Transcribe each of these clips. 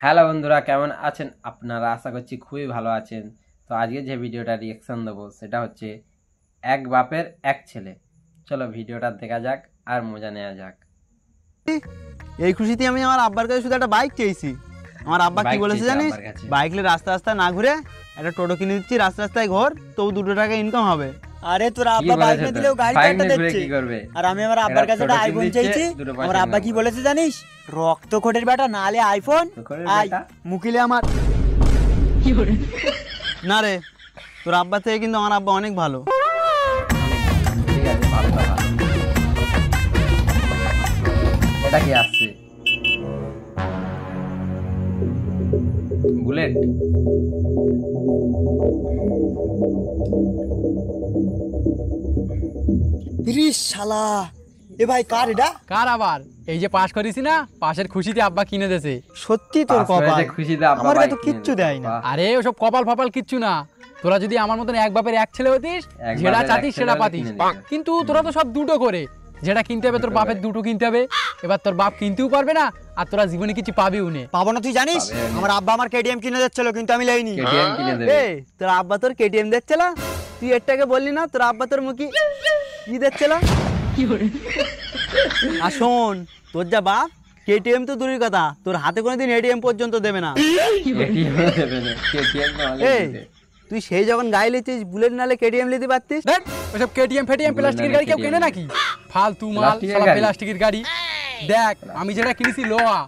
Hello বন্ধুরা, কেমন আছেন আপনারা? আশা করছি খুবই ভালো আছেন। তো আজকে যে ভিডিওটা রিয়াকশন দেবো সেটা হচ্ছে এক বাপের এক ছেলে। চলো ভিডিওটা দেখা যাক আর মজা নেওয়া যাক। এই খুশিতে আমি আমার আব্বার কাছে শুধু একটা বাইক চেয়েছি। আমার আব্বা কি বলেছে জানিস? বাইক নিয়ে রাস্তা রাস্তা না ঘুরে একটা টোটো কিনে দিচ্ছি, রাস্তা রাস্তায় ঘর, তো 2 টাকা ইনকাম হবে। আরে তোর আব্বা বাইক নিয়ে দিলেও গাড়ি চারটা দিচ্ছে, আর আমি আমার আব্বার কাছে একটা আইফোন চাইছি। আমার আব্বা কি বলেছে জানিস? রক্ত কোটের বেটা, নালে আইফোন আই মুকিলে আমার। না রে, তোর আব্বা থেকে কিন্তু আমার আব্বা অনেক ভালো। ঠিক আছে, ভালো কথা। এটা কি আসছে? বুলেট। শালা এ ভাই কার এটা? কার আবার? এই যে পাশ করেছি না, পাশের খুশিতে আব্বা কিনে দেছে। সত্যি তোর কপাল, খুশিতে আব্বা আমার বাইক তো কিচ্ছু দেয় না। আরে ওসব কপাল ফপাল কিচ্ছু না। তোরা যদি আমার মতন এক বাপের এক ছেলে হতিস, যেটা চাতিস সেটা পাতিস। কিন্তু তোরা তো সব দুটো করে, যেটা কিনতে হবে তোর বাপের দুটো কিনতে হবে। এবার তোর বাপ কিনতেও পারবে না, আর তোরা জীবনে কিছু পাবিও না। পাবো না তুই জানিস? আমার আব্বা আমার কেটিএম কিনে দিচ্ছিল, কিন্তু আমি লইনি। কেটিএম কিনে দেবে। এই তোর আব্বা তোর কেটিএম দিচ্ছিল, তুই এরটাকে বললি না তোর আব্বা তোর মুখে কি দিচ্ছিল? আর শোন, তোর যা বাপ কেটিএম তো দূরের কথা, তোর হাতে কোনোদিন এটিএম পর্যন্ত দেবে না। কেটিএম দেবে না, কেটিএম তো অনেক এই দিবে। তুই সেই যখন গাড়ি লিছিস, বুলেট নালে কেটিএম নিতে পারতিস। দেখ ওসব কেটিএম ফেটিএম প্লাস্টিকের গাড়ি কেউ কেনে নাকি? ফালতু মাল, প্লাস্টিকের শালা গাড়ি। প্লাস্টিকের গাড়ি। দেখ আমি যেটা কিনেছি লোহা।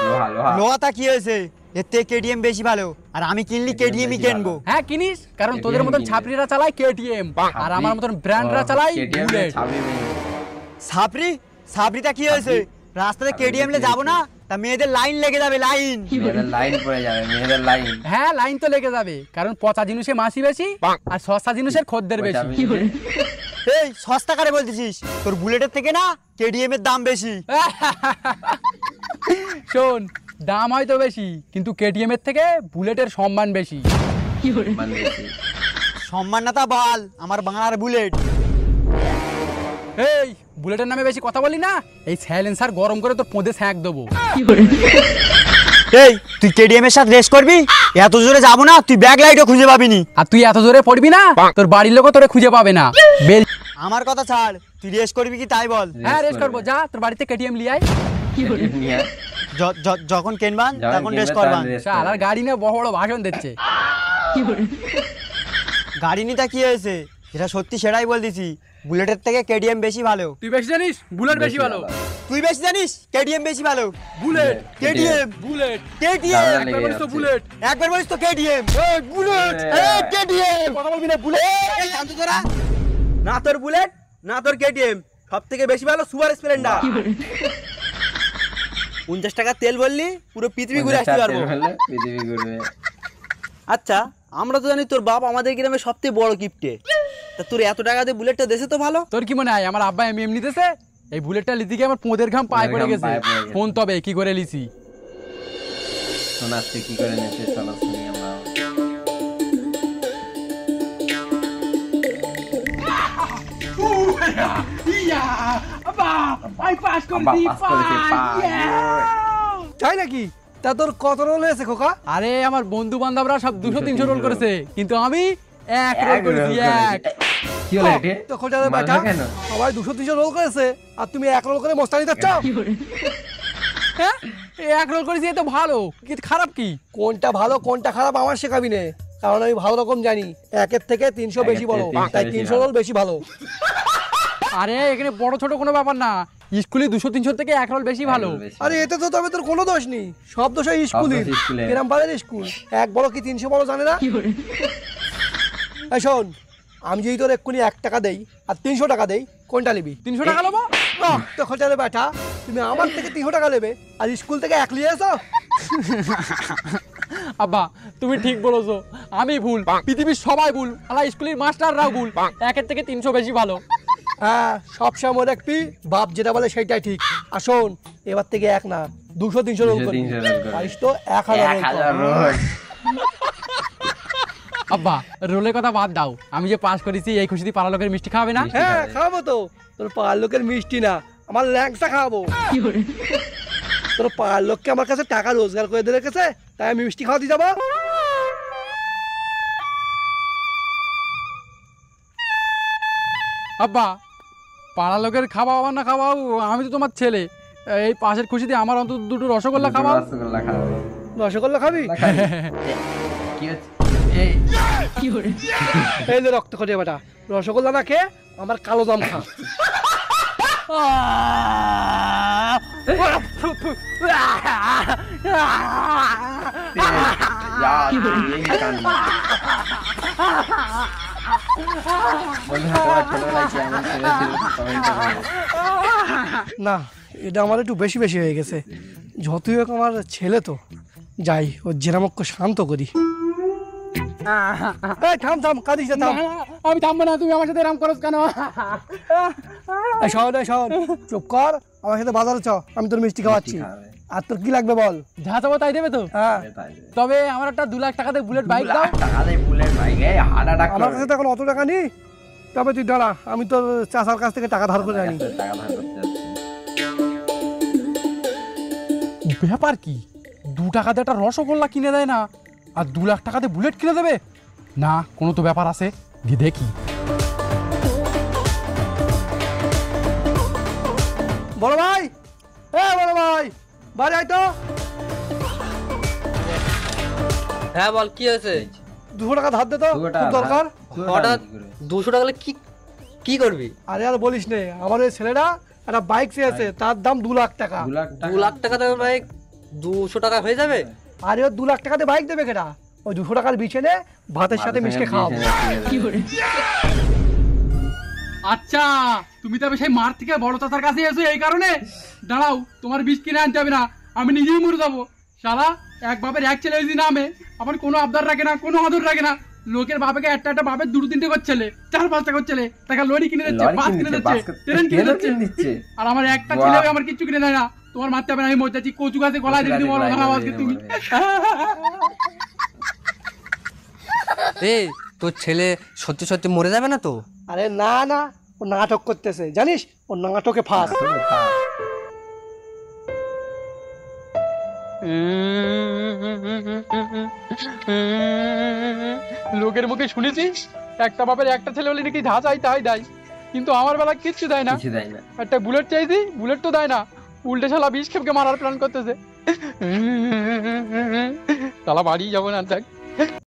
লোহা লোহা। লোহাটা কি হয়েছে? এর থেকে কেটিএম বেশি ভালো, আর আমি কিনলি কেটিএমই কিনবো। হ্যাঁ কিনিস, কারণ তোদের মতন ছাপড়িরা চালায় কেটিএম, আর আমার মতন ব্র্যান্ডরা চালায় কেটিএম বুলেট। ছাবি নেই। সাবরিটা কি হয়েছে? রাস্তাতে কেটিএম লে যাবো না, তা মেয়েদের লাইন লেগে যাবে, লাইন। মেয়েদের লাইন পড়ে যাবে, মেয়েদের লাইন। হ্যাঁ লাইন তো লেগে যাবে, কারণ পচা জিনিসে মাছি বেশি আর সস্তা জিনিসের খদ্দের বেশি। এই সস্তা কারে বলতেছিস? তোর বুলেটের থেকে না কেটিএম এর দাম বেশি। শোন, দাম হয়তো বেশি, কিন্তু কেটিএম এর থেকে বুলেটের সম্মান বেশি। মানে বেশি। সম্মান না তা বল, আমার বাংলার বুলেট। এই বুলেটের নামে বেশি কথা বলি না, এই সাইলেন্সার গরম করে তোর পোঁদে ছ্যাঁক দেবো। এই তুই কেটিএম এর সাথে রেস করবি? এত জোরে যাবো না, তুই ব্যাক লাইটও খুঁজে পাবি নি। আর তুই এত জোরে পড়বি না, তোর বাড়ির লোকও তোরে খুঁজে পাবে না। বেল আমার কথা ছাড়, তুই রেস করবি কি তাই বল। হ্যাঁ রেস করবো, যা তোর বাড়িতে কেটিএম লিয়ে আয়। কেটিএম নিয়ে আয়। যখন কিনবান যখন তখন রেস কিনবে করবান। তখন রেস শালা আর গাড়ি নিয়ে বড় বড় ভাষণ দিচ্ছে। গাড়ি নিতে কি হয়েছে? যেটা সত্যি সেটাই বলতেছি, বুলেটের থেকে কেটিএম বেশি ভালো। তুই বেশি জানিস বুলেট বেশি ভালো। তুই বেশি জানিস কেটিএম বেশি ভালো। বুলেট কেটিএম বুলেট কেটিএম দাঁড়া একবার লেগে বলিস তো যাচ্ছে। বুলেট। একবার বলিস তো কেটিএম বুলেট কেটিএম। কথা বলবি না বুলেট। এই শান্ত তোরা। না তোর বুলেট, না তোর কেটিএম, সব থেকে বেশি ভালো সুপার স্প্লেন্ডার। 50 টাকা তেল বললি পুরো পৃথিবী ঘুরে আসতে পারবো। পৃথিবী ঘুরবে। আচ্ছা, আমরা তো জানি তোর বাপ আমাদের গ্রামে সবথেকে বড় গিফটে, তা তোর এত টাকা দিয়ে বুলেটটা দেশে তো ভালো। তোর কি মনে হয় আমার আব্বা এমনি নিতেছে? এই বুলেটটা লিতে গিয়ে আমার পোঁদের ঘাম পায়ে পড়ে গেছে। ফোন তবে কি করে লিছি। শোনাচ্ছে কি করে নেছে, চলো শুনি আমরা। আব্বা পাস করেছে, পাস। তাই নাকি? তা তোর কত রোল হয়েছে খোকা? আরে আমার বন্ধু বান্ধবরা সব 200-300 রোল করেছে, কিন্তু আমি এক রোল করেছি। এক কি হলো এটা? তো খোঁজাতে মারলো বাটা কেন? সবাই 200-300 রোল করেছে, আর তুমি 1 রোল করে মস্তানি যাচ্ছ। হ্যাঁ এক রোল করেছি, এ তো ভালো, কিন্তু খারাপ কি? কোনটা ভালো কোনটা খারাপ আমার শেখাবি নে, কারণ আমি ভালো রকম জানি। 1-এর থেকে 300 বেশি বড়, 300 তাই বেশি 300 ভালো। রোল বেশি ভালো। আরে এখানে বড় ছোট কোনো ব্যাপার না, স্কুলে 200-300 থেকে এক রোল বেশি ভালো। আরে এতে তো তবে তোর কোনো দোষ নেই, সব দোষ এই স্কুলের। দোষ স্কুলের। গ্রাম পাড়ার স্কুল, 1 বড় কি 300 বড় জানে না। এই শোন, আমি যদি তোর এক্ষুনি 1 টাকা দেই আর 300 টাকা দেই, কোনটা নিবি? 300 টাকা নেবো। না তো খোঁজাতে বাটা, তুমি আমার থেকে 300 টাকা নেবে আর স্কুল থেকে 1 নিয়ে এসো। আব্বা তুমি ঠিক বলেছো, আমি ভুল, পৃথিবীর সবাই ভুল, আলা স্কুলের মাস্টাররাও ভুল। 1-এর থেকে 300 বেশি ভালো। হ্যাঁ সবসময় মনে রাখবি, বাপ যেটা বলে সেটাই ঠিক। আর শোন, এবার থেকে 1 না 200-300 রোল করবি, 200-300 রোল করবি। পারিস তো 1000 রোল 1000 কর। রোল। আব্বা রোলের কথা বাদ দাও, আমি যে পাস করেছি এই খুশিতে পাড়া লোকের মিষ্টি খাওয়াবে না? মিষ্টি হ্যাঁ খাবে। খাওয়াবো তো, তোর পাড়ার লোকের মিষ্টি না, আমার ল্যাংসা খাওয়াবো। তোর পাড়ার লোককে আমার কাছে টাকা রোজগার করে দিয়ে রেখেছে, তাই আমি মিষ্টি খাওয়াতে যাবো? আব্বা, পাড়া লোকের খাওয়াও আর না খাওয়াও, আমি তো তোমার ছেলে। এই পাশের খুশিতে আমার অন্তত দুটো রসগোল্লা খাওয়াও। রসগোল্লা খাবে। রসগোল্লা খাবি? কি হচ্ছে? এই এই যে রক্ত খটে বেটা, রসগোল্লা না খেয়ে আমার কালো জাম খা। এই কান্না। বন্ধুরা, তোমার ছোটবেলায় কি এমন ছেলে ছিল? কমেন্টে বলো। না, এটা আমার একটু বেশি বেশি হয়ে গেছে। যতই হোক আমার ছেলে তো, যাই ওর জেরামক্ষ শান্ত করি। এই থাম থাম, কাঁদিস না, থাম। আমি থামবো না, তুমি আমার সাথে এরকম করো কেন? এই শোন, এই শোন, চুপ কর, আমার সাথে বাজারে চ, আমি তোর মিষ্টি খাওয়াচ্ছি। খাবে। আর তোর কি লাগবে বল? যা চাবো তাই দেবে তো? হ্যাঁ, তাই দেবে। তবে আমার একটা 2 লাখ টাকাতে বুলেট বাইক দাও। টাকা দেয় বুলেট বাইক, এই হার্ট অ্যাটাক আমার কাছে তো এখন অত টাকা নেই, তবে তুই দাঁড়া, আমি তোর চাচার কাছ থেকে টাকা ধার করে আনি। টাকা ধার করতে যাচ্ছি। ব্যাপার কি, 2 টাকাতে একটা রসগোল্লা কিনে দেয় না, আর 2 লাখ টাকাতে বুলেট কিনে দেবে? না, কোনো তো ব্যাপার আছে, গিয়ে দেখি। বড় ভাই, বড় ভাই, বাড়ি আয় তো। হ্যাঁ বল, কি হয়েছে? 200 টাকা ধার দে তো, 200 খুব টাকা দরকার। হঠাৎ 200 টাকা কি কি করবি? আরে আর বলিস নে, আমার ওই ছেলেটা একটা বাইক চেয়েছে, তার দাম 2 লাখ টাকা। 2 লাখ 2 লাখ টাকা দেবে বাইক? 200 টাকা হয়ে যাবে? আরে ও 2 লাখ টাকাতে বাইক দেবে কেটা? ওই 200 টাকার বিছানে ভাতের সাথে মিশকে খাওয়াবো। আচ্ছা, তুমি তবে সেই মার থেকে বড় চাচার কাছে এসো এই কারণে? দাঁড়াও, তোমার বিষ কিনে আনতে হবে না, আমি নিজেই মরে যাবো। শালা, এক বাপের এক ছেলে যদি নামে, আমার কোনো আবদার রাখে না, কোনো আদর রাখে না। লোকের বাপেকে একটা বাপের 2-3টে করে ছেলে, 4-5টা করে ছেলে, টাকা লরি কিনে দিচ্ছে, বাস কিনে দিচ্ছে, ট্রেন কিনে দিচ্ছে, আর আমার একটা ছেলে আমার কিচ্ছু কিনে দেয় না। তোমার মারতে হবে না, আমি মরে যাচ্ছি। কচু গাছে গলায় দিয়ে দিবো, আজকে তুমি। এই, তোর ছেলে সত্যি সত্যি মরে যাবে না তো? আরে না না, ও নাটক করতেছে, জানিস, ও নাটকে ফাঁস। লোকের মুখে শুনেছি একটা বাপের একটা ছেলে হলে নাকি যা চাই তাই দেয়, কিন্তু আমার বেলা কিচ্ছু দেয় না। কিছু দেয় না। একটা বুলেট চাইছি, বুলেট তো দেয় না, উল্টে শালা বিষ খেপকে মারার প্ল্যান করতেছে। শালা বাড়ি যাবো না, দেখ।